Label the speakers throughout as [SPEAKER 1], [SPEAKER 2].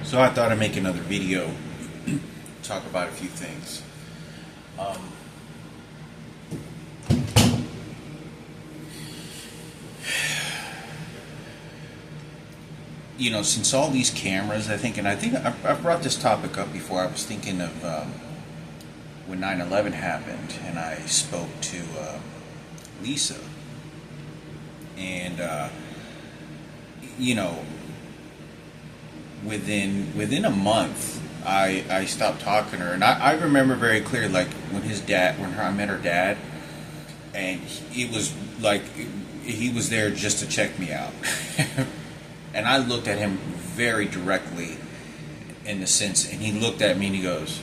[SPEAKER 1] So I thought I'd make another video, talk about a few things. Um, since all these cameras, I think I've brought this topic up before. I was thinking of when 9/11 happened, and I spoke to Lisa, and you know, within a month, I stopped talking to her, and I remember very clearly, like I met her dad, and it was like he was there just to check me out. And I looked at him very directly in the sense, and he looked at me and he goes,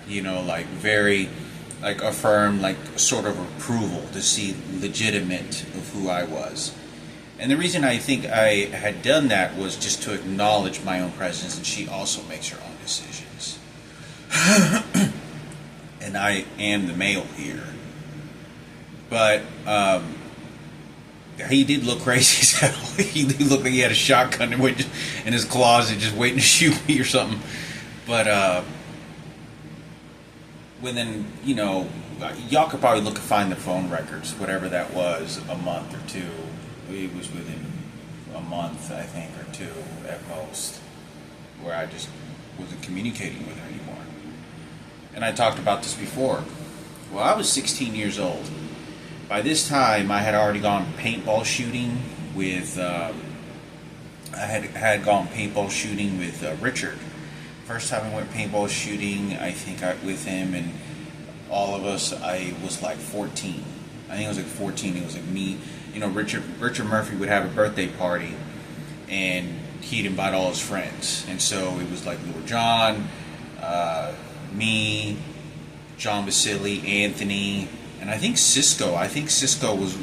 [SPEAKER 1] like very, like affirmed, like sort of approval to see legitimate of who I was. And the reason I think I had done that was just to acknowledge my own presence, and she also makes her own decisions. And I am the male here. But, he did look crazy as hell. He looked like he had a shotgun in his closet just waiting to shoot me or something. But y'all could probably look and find the phone records, whatever that was, a month or two. It was within a month, I think, or two at most, where I just wasn't communicating with her anymore. And I talked about this before. Well, I was 16 years old. By this time, I had already gone paintball shooting with. I had gone paintball shooting with Richard. First time I went paintball shooting, I think with him and all of us, I was like 14. I think it was like 14. It was like me. Richard Murphy would have a birthday party, and he'd invite all his friends, and so it was like Lord John, me, John Basili, Anthony. And I think Cisco.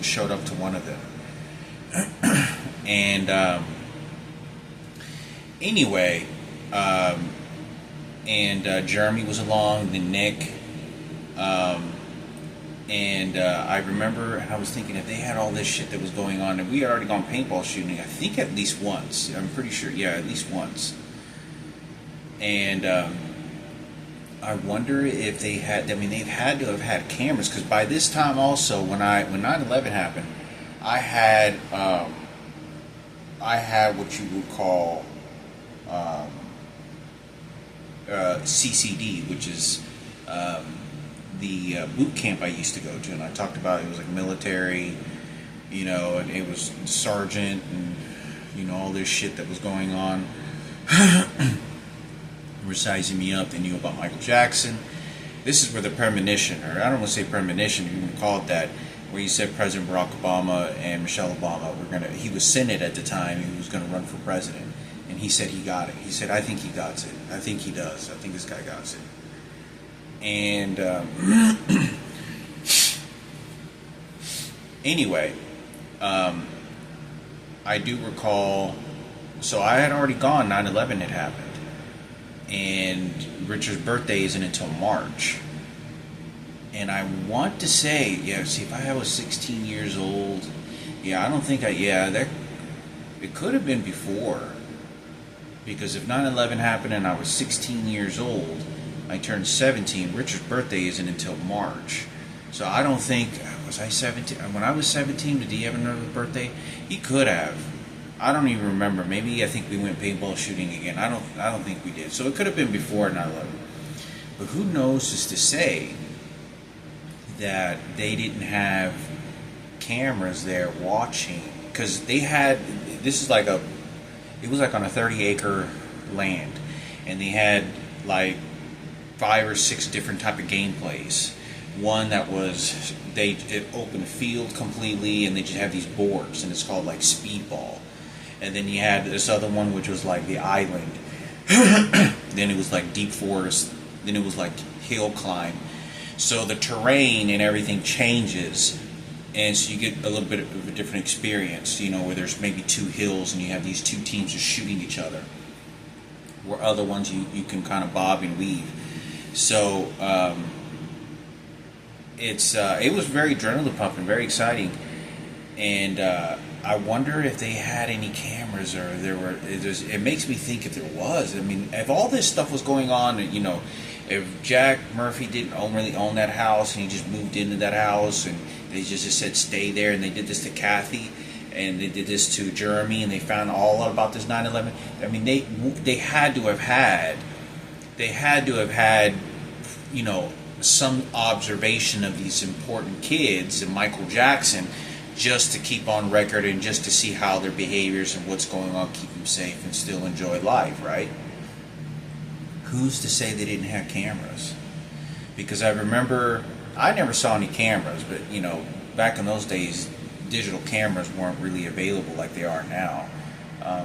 [SPEAKER 1] Showed up to one of them. And anyway, Jeremy was along, then Nick. I remember, I was thinking, if they had all this shit that was going on, and we had already gone paintball shooting, I think at least once. I'm pretty sure, yeah, at least once. And I wonder if they had. I mean, they've had to have had cameras, because by this time also, when 9/11 happened, I had what you would call CCD, which is the boot camp I used to go to, and I talked about it was like military, and it was sergeant, and all this shit that was going on. Were sizing me up. They knew about Michael Jackson. This is where the premonition, or I don't want to say premonition, you can call it that, where he said President Barack Obama and Michelle Obama he was Senate at the time, he was going to run for president, and he said he got it. He said, I think he got it. I think he does. I think this guy got it. And anyway, I do recall, so I had already gone, 9/11 had happened. And Richard's birthday isn't until March. And I want to say, if I was 16 years old, I don't think it could have been before. Because if 9/11 happened and I was 16 years old, I turned 17, Richard's birthday isn't until March. So I don't think, was I 17? When I was 17, did he have another birthday? He could have. I don't even remember. Maybe I think we went paintball shooting again. I don't think we did. So it could have been before 9/11. But who knows is to say that they didn't have cameras there watching, because they had, it was like on a 30-acre land, and they had like 5 or 6 different type of gameplays. One that was, it opened a field completely, and they just have these boards, and it's called like speedball. And then you had this other one, which was like the island. Then it was like deep forest. Then it was like hill climb. So the terrain and everything changes. And so you get a little bit of a different experience, where there's maybe 2 hills and you have these 2 teams just shooting each other. Where other ones you can kind of bob and weave. So it was very adrenaline pumping, very exciting. And I wonder if they had any cameras, or there were. It makes me think if there was. I mean, if all this stuff was going on, you know, if Jack Murphy didn't really own that house and he just moved into that house and they just said stay there, and they did this to Kathy and they did this to Jeremy, and they found all out about this 9/11. I mean, they had to have had you know, some observation of these important kids and Michael Jackson, just to keep on record and just to see how their behaviors and what's going on, keep them safe and still enjoy life, right? Who's to say they didn't have cameras? Because I remember, I never saw any cameras, but you know, back in those days, digital cameras weren't really available like they are now.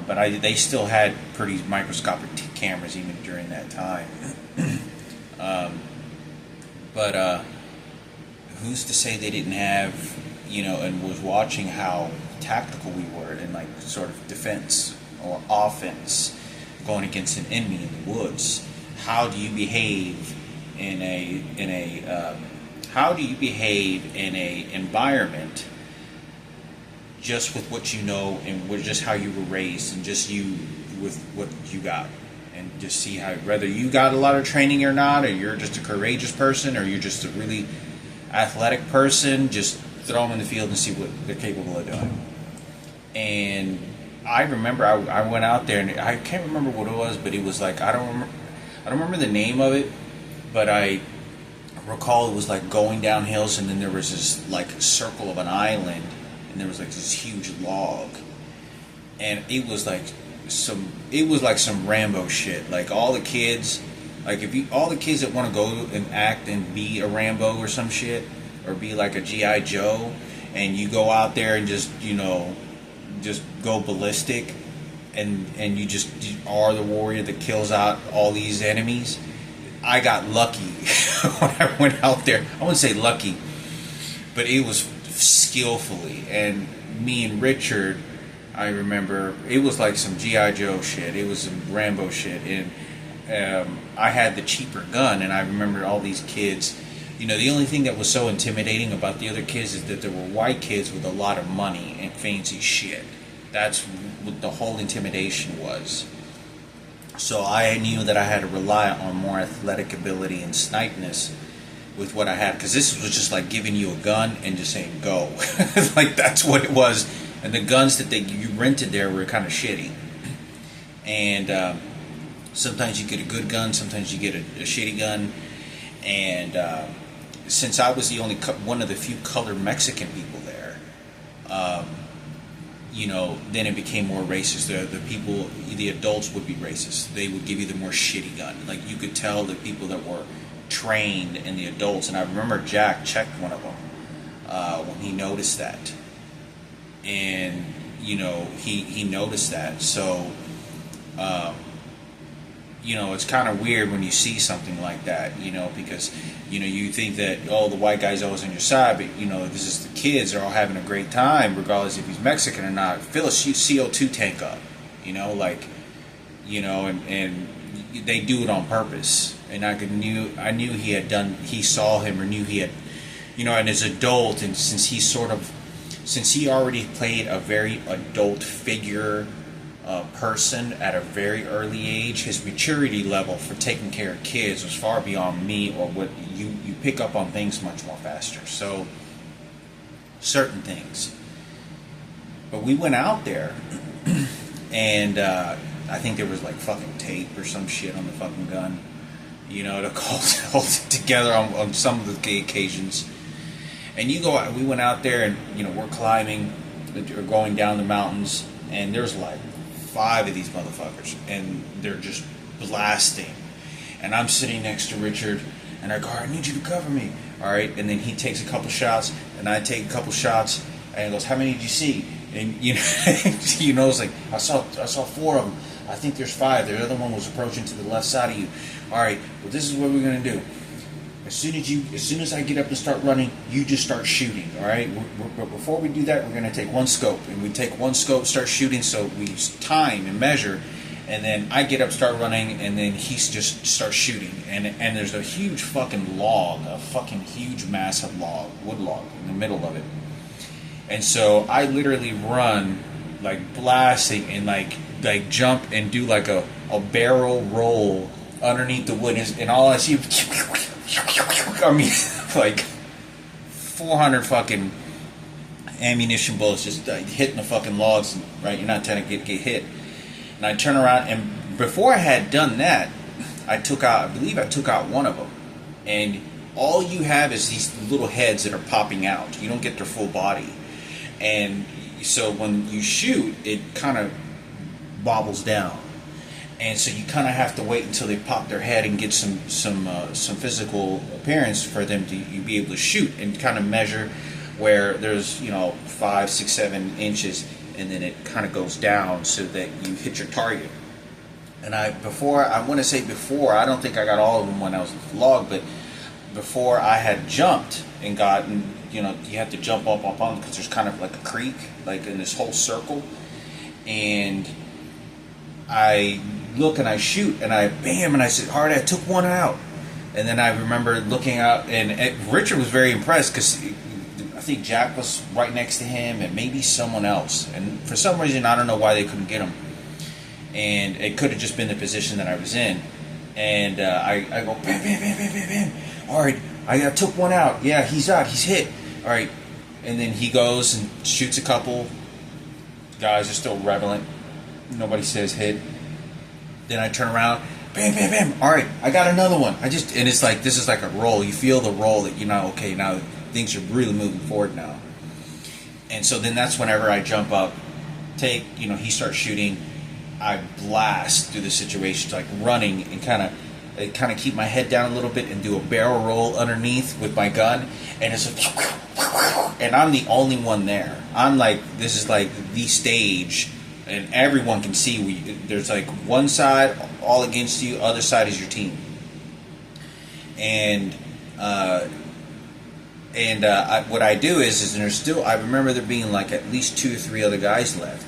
[SPEAKER 1] But they still had pretty microscopic cameras even during that time. But who's to say they didn't have, you know, and was watching how tactical we were in like sort of defense or offense, going against an enemy in the woods. How do you behave in a environment just with what you know and with just how you were raised and just you with what you got, and just see how, whether you got a lot of training or not, or you're just a courageous person, or you're just a really athletic person, just throw them in the field and see what they're capable of doing. And I remember I went out there, and I can't remember what it was, but it was like, I don't remember the name of it, but I recall it was like going down hills, and then there was this like circle of an island, and there was like this huge log, and it was like some Rambo shit. Like all the kids, like all the kids that want to go and act and be a Rambo or some shit, or be like a G.I. Joe, and you go out there and just, you know, just go ballistic, and you are the warrior that kills out all these enemies. I got lucky when I went out there. I wouldn't say lucky, but it was skillfully. And me and Richard, I remember, it was like some G.I. Joe shit. It was some Rambo shit. And I had the cheaper gun, and I remember all these kids. You know, the only thing that was so intimidating about the other kids is that there were white kids with a lot of money and fancy shit. That's what the whole intimidation was. So I knew that I had to rely on more athletic ability and snipeness with what I had, because this was just like giving you a gun and just saying go. Like that's what it was. And the guns that you rented there were kind of shitty. And sometimes you get a good gun, sometimes you get a shitty gun. And since I was the only one of the few colored Mexican people there, you know, then it became more racist. The adults would be racist. They would give you the more shitty gun. Like you could tell the people that were trained in the adults. And I remember Jack checked one of them when he noticed that. And, you know, he noticed that. So, you know, it's kind of weird when you see something like that, you know, because, you know, you think that, oh, the white guy's always on your side, but, you know, this is the kids are all having a great time, regardless if he's Mexican or not. Fill a CO2 tank up, you know, like, you know, and they do it on purpose. And I knew he saw him, or knew he had, you know, and as an adult, and since he already played a very adult figure, person at a very early age, his maturity level for taking care of kids was far beyond me, or what you pick up on things much more faster. So certain things. But we went out there, and I think there was like fucking tape or some shit on the fucking gun, you know, to hold it together on some of the occasions. And we went out there, and you know, we're climbing or going down the mountains, and there's like 5 of these motherfuckers, and they're just blasting. And I'm sitting next to Richard, and I go, I need you to cover me. All right, and then he takes a couple shots, and I take a couple shots, and he goes, how many did you see? And you know, you know, it's like I saw 4 of them. I think there's 5. The other one was approaching to the left side of you. All right, well, this is what we're gonna do. As soon as I get up and start running, you just start shooting, all right? But before we do that, we're going to take one scope. And we take one scope, start shooting, so we time and measure. And then I get up, start running, and then he just starts shooting. And there's a huge fucking log, a fucking huge massive log, wood log, in the middle of it. And so I literally run like blasting and like jump and do like a barrel roll underneath the wood, and all I see, I mean, like 400 fucking ammunition bullets just hitting the fucking logs. Right, you're not trying to get hit. And I turn around, and before I had done that, I believe I took out one of them, and all you have is these little heads that are popping out. You don't get their full body. And so when you shoot, it kind of bobbles down, and so you kind of have to wait until they pop their head and get some physical appearance for them to you be able to shoot, and kind of measure where there's 5, 6, 7 inches, and then it kind of goes down so that you hit your target. And I want to say before, I don't think I got all of them when I was at the log, but before I had jumped and gotten, you have to jump up on because there's kind of like a creek, like in this whole circle. And I look and I shoot and I bam, and I said, all right, I took one out. And then I remember looking out, and Richard was very impressed because I think Jack was right next to him and maybe someone else. And for some reason, I don't know why they couldn't get him. And it could have just been the position that I was in. And I go, bam, bam, bam, bam, bam, bam. All right, I took one out. Yeah, he's out. He's hit. All right. And then he goes and shoots a couple. Guys are still revelant. Nobody says hit. Then I turn around. Bam, bam, bam. All right, I got another one. And it's like, this is like a roll. You feel the roll that okay, now things are really moving forward now. And so then that's whenever I jump up, he starts shooting. I blast through the situation, like running and kind of keep my head down a little bit and do a barrel roll underneath with my gun, and it's and I'm the only one there. I'm like, this is like the stage, and everyone can see. There's like one side all against you, other side is your team, and what I do is there's still, I remember there being like at least 2 or 3 other guys left,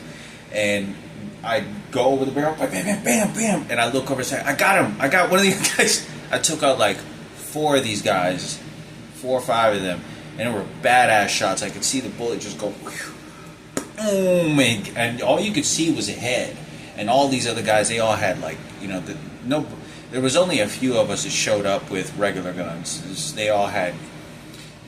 [SPEAKER 1] and I go over the barrel, bam, bam, bam, bam, and I look over and say, I got him. I got one of these guys. I took out like 4 of these guys, 4 or 5 of them, and they were badass shots. I could see the bullet just go, boom, and all you could see was a head. And all these other guys, they all had like, there was only a few of us that showed up with regular guns. They all had,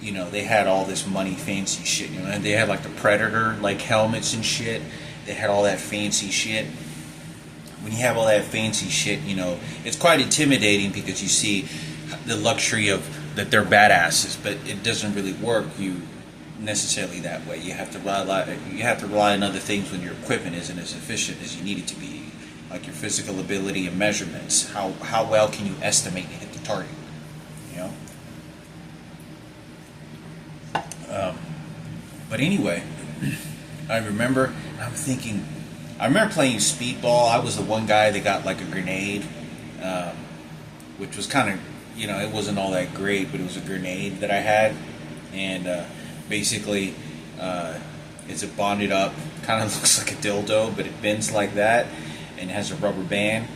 [SPEAKER 1] they had all this money, fancy shit, and they had like the Predator, like helmets and shit. They had all that fancy shit. When you have all that fancy shit, it's quite intimidating because you see the luxury of that they're badasses, but it doesn't really work necessarily that way. You have to rely on other things when your equipment isn't as efficient as you need it to be, like your physical ability and measurements. How well can you estimate and hit the target? But anyway, I remember playing speedball. I was the one guy that got like a grenade, which was kind of, it wasn't all that great, but it was a grenade that I had. And basically, it's a bonded up, kind of looks like a dildo, but it bends like that and has a rubber band.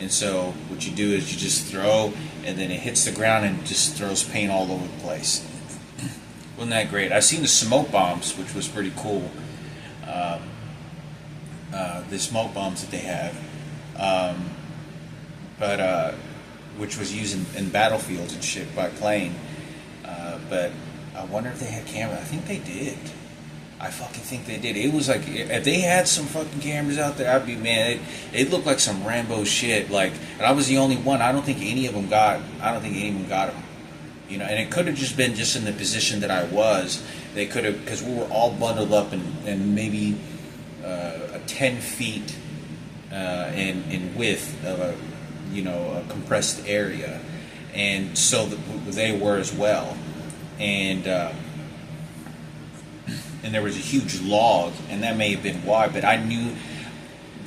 [SPEAKER 1] And so what you do is you just throw, and then it hits the ground and just throws paint all over the place. Wasn't that great? I've seen the smoke bombs, which was pretty cool. The smoke bombs that they have, which was used in battlefields and shit by plane. But I wonder if they had cameras. I think they did. I fucking think they did. It was like, if they had some fucking cameras out there, I'd be, man, it looked like some Rambo shit. Like, and I was the only one. I don't think any of them got them. And it could have just been just in the position that I was. They could have, because we were all bundled up and maybe 10 feet in width of a compressed area, and so they were as well, and there was a huge log, and that may have been why. But I knew,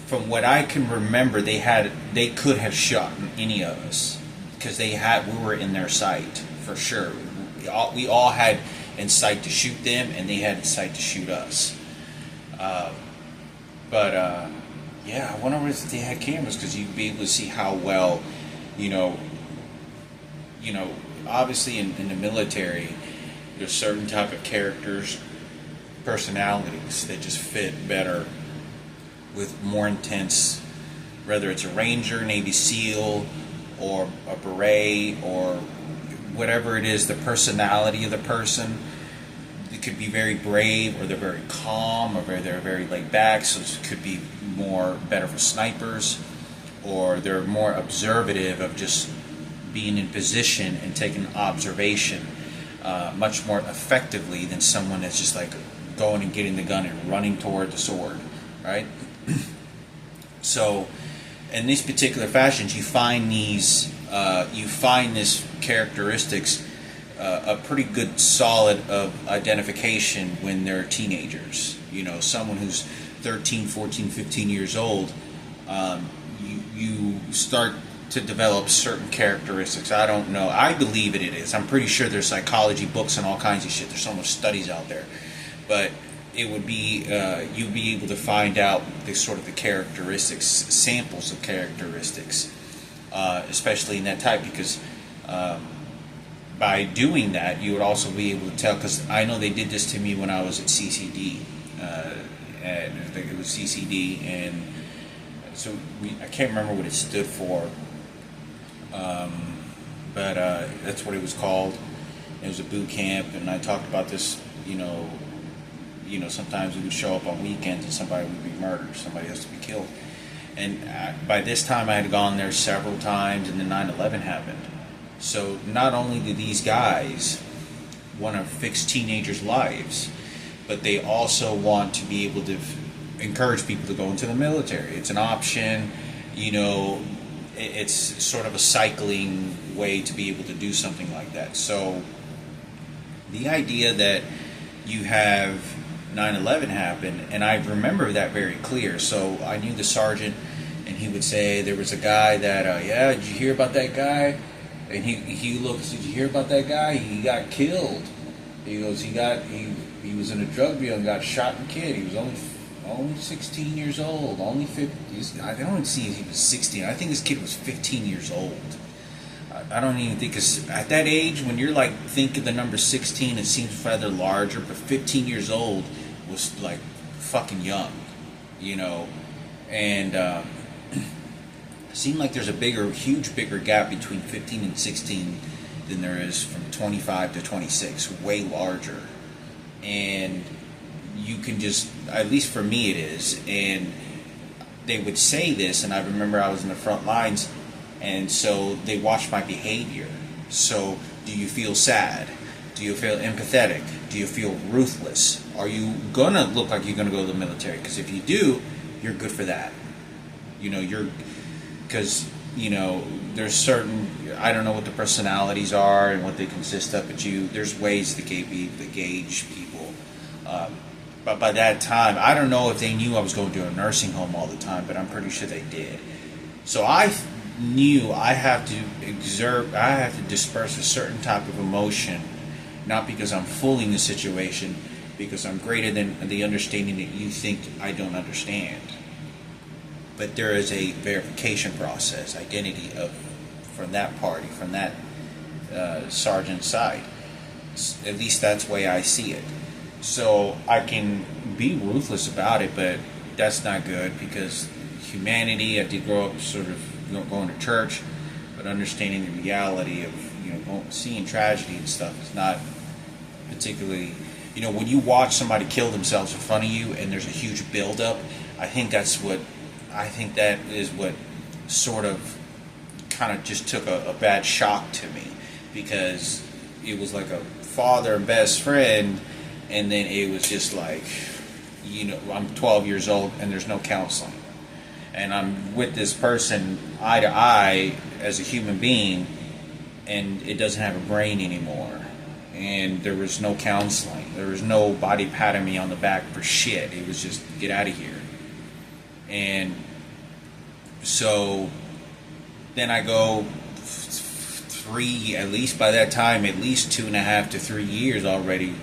[SPEAKER 1] from what I can remember, they could have shot any of us because we were in their sight for sure. We all had in sight to shoot them, and they had in sight to shoot us. Yeah, I wonder if they had cameras, because you'd be able to see how well, obviously in the military, there's certain type of characters personalities that just fit better with more intense, whether it's a Ranger, Navy SEAL, or a Beret, or whatever it is, the personality of the person. It could be very brave, or they're very calm, or they're very laid back, so it could be more better for snipers, or they're more observative of just being in position and taking observation much more effectively than someone that's just like going and getting the gun and running toward the sword, right? So in these particular fashions, you find these this characteristics a pretty good solid of identification when they're teenagers. You know, someone who's 13, 14, 15 years old, you start to develop certain characteristics. I don't know. I believe it is. I'm pretty sure there's psychology books and all kinds of shit. There's so much studies out there. But it would be, you'd be able to find out the sort of the characteristics, samples of characteristics, especially in that type, because by doing that, you would also be able to tell, because I know they did this to me when I was at CCD, and I think it was CCD, and so I can't remember what it stood for, but that's what it was called. It was a boot camp, and I talked about this, you know, sometimes we would show up on weekends and somebody would be murdered, somebody has to be killed. And by this time I had gone there several times, and then 9/11 happened. So not only do these guys want to fix teenagers' lives, but they also want to be able to encourage people to go into the military. It's an option, you know, it's sort of a cycling way to be able to do something like that. So the idea that you have 9/11 happen, and I remember that very clear. So I knew the sergeant, and he would say there was a guy that, yeah, did you hear about that guy? And he looks, did you hear about that guy? He got killed. He goes, he was in a drug deal and got shot and killed. He was only 16 years old, only 50. I don't see he was 16. I think this kid was 15 years old. I don't even think, because at that age, when you're like, think of the number 16, it seems rather larger, but 15 years old was like fucking young, you know, and it seemed like there's a bigger gap between 15 and 16 than there is from 25 to 26, way larger. And you can just, at least for me it is, and they would say this, and I remember I was in the front lines, and so they watched my behavior. So, do you feel sad? Do you feel empathetic? Do you feel ruthless? Are you gonna look like you're gonna go to the military? Because if you do, you're good for that. You know, because, you know, there's certain, I don't know what the personalities are and what they consist of, but there's ways to gauge people. But by that time, I don't know if they knew I was going to a nursing home all the time, but I'm pretty sure they did. So I knew I have to disperse a certain type of emotion, not because I'm fooling the situation, because I'm greater than the understanding that you think I don't understand. But there is a verification process, identity from that party, from that sergeant's side. At least that's the way I see it. So I can be ruthless about it, but that's not good, because humanity, I did grow up sort of going to church, but understanding the reality of, you know, seeing tragedy and stuff is not particularly, you know, when you watch somebody kill themselves in front of you and there's a huge buildup, I think that is what sort of kind of just took a bad shock to me, because it was like a father and best friend, and then it was just like, you know, I'm 12 years old and there's no counseling, and I'm with this person eye to eye as a human being, and it doesn't have a brain anymore, and there was no counseling, there was no body patting me on the back for shit. It was just, get out of here. And so then I go at least by that time, at least 2.5 to 3 years already,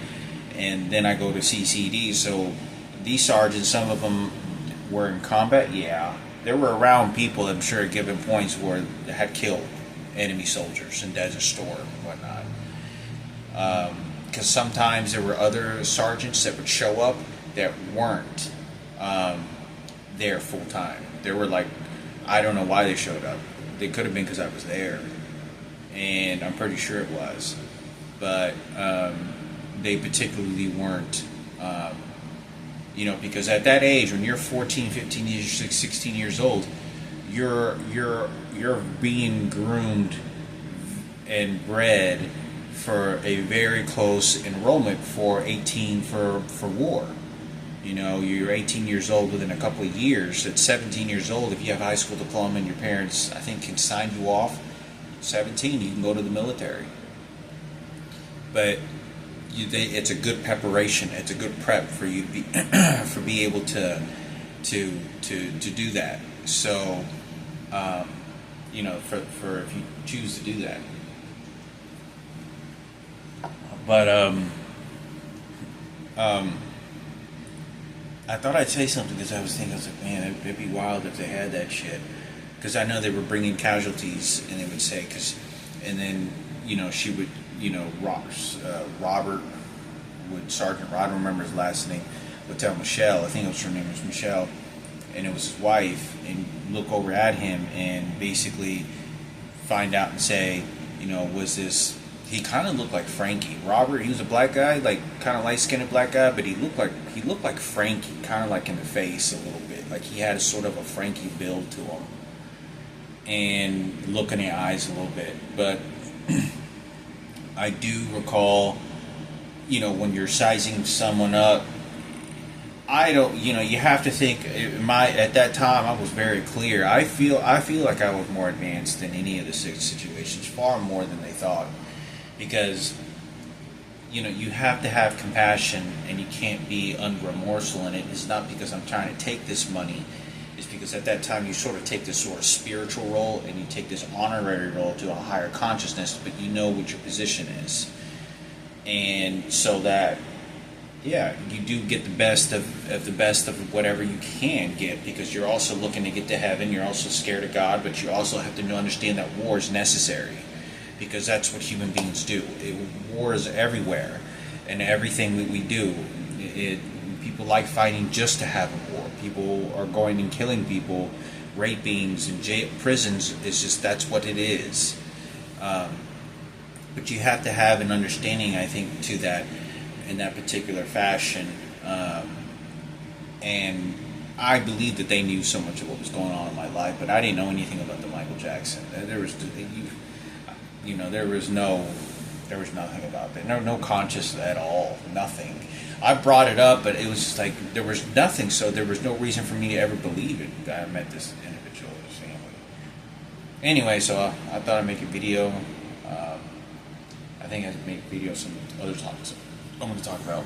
[SPEAKER 1] and then I go to CCD. So these sergeants, some of them were in combat. Yeah, they were around people, I'm sure, at given points where they had killed enemy soldiers in Desert Storm and whatnot. because sometimes there were other sergeants that would show up that weren't there full time. There were like, I don't know why they showed up. They could have been because I was there, and I'm pretty sure it was. But they particularly weren't, because at that age, when you're 14, 15 years, 16 years old, you're being groomed and bred for a very close enrollment for 18 for war. You're 18 years old within a couple of years. At 17 years old, if you have a high school diploma and your parents, I think, can sign you off, 17, you can go to the military. But it's a good preparation. It's a good prep for you to be be able to do that. So, for if you choose to do that. But I thought I'd say something because I was like, man, it'd be wild if they had that shit. Because I know they were bringing casualties, and they would say, and then she would, Robert Sergeant Rod, I don't remember his last name, would tell Michelle, I think her name was Michelle, and it was his wife, and look over at him and basically find out and say, was this. He kind of looked like Frankie. Robert, he was a black guy, like kind of light-skinned black guy, but he looked like Frankie, kind of like in the face a little bit. Like he had sort of a Frankie build to him, and look in the eyes a little bit. But I do recall, when you're sizing someone up, I don't, you have to think. At that time, I was very clear. I feel like I was more advanced than any of the six situations, far more than they thought. Because, you have to have compassion, and you can't be unremorseful in it. It's not because I'm trying to take this money. It's because at that time you sort of take this sort of spiritual role, and you take this honorary role to a higher consciousness, but you know what your position is. And so that, yeah, you do get the best of whatever you can get, because you're also looking to get to heaven. You're also scared of God, but you also have to understand that war is necessary. Because that's what human beings do. War is everywhere, and everything that we do. People like fighting just to have a war. People are going and killing people, rapings and prisons. It's just that's what it is. But you have to have an understanding, I think, to that in that particular fashion. And I believe that they knew so much of what was going on in my life, but I didn't know anything about the Michael Jackson. There was nothing about that. No conscious at all. Nothing. I brought it up, but it was just like there was nothing. So there was no reason for me to ever believe it. That I met this individual, his family. Anyway, so I thought I'd make a video. I think I'd make a video on some other topics I'm going to talk about.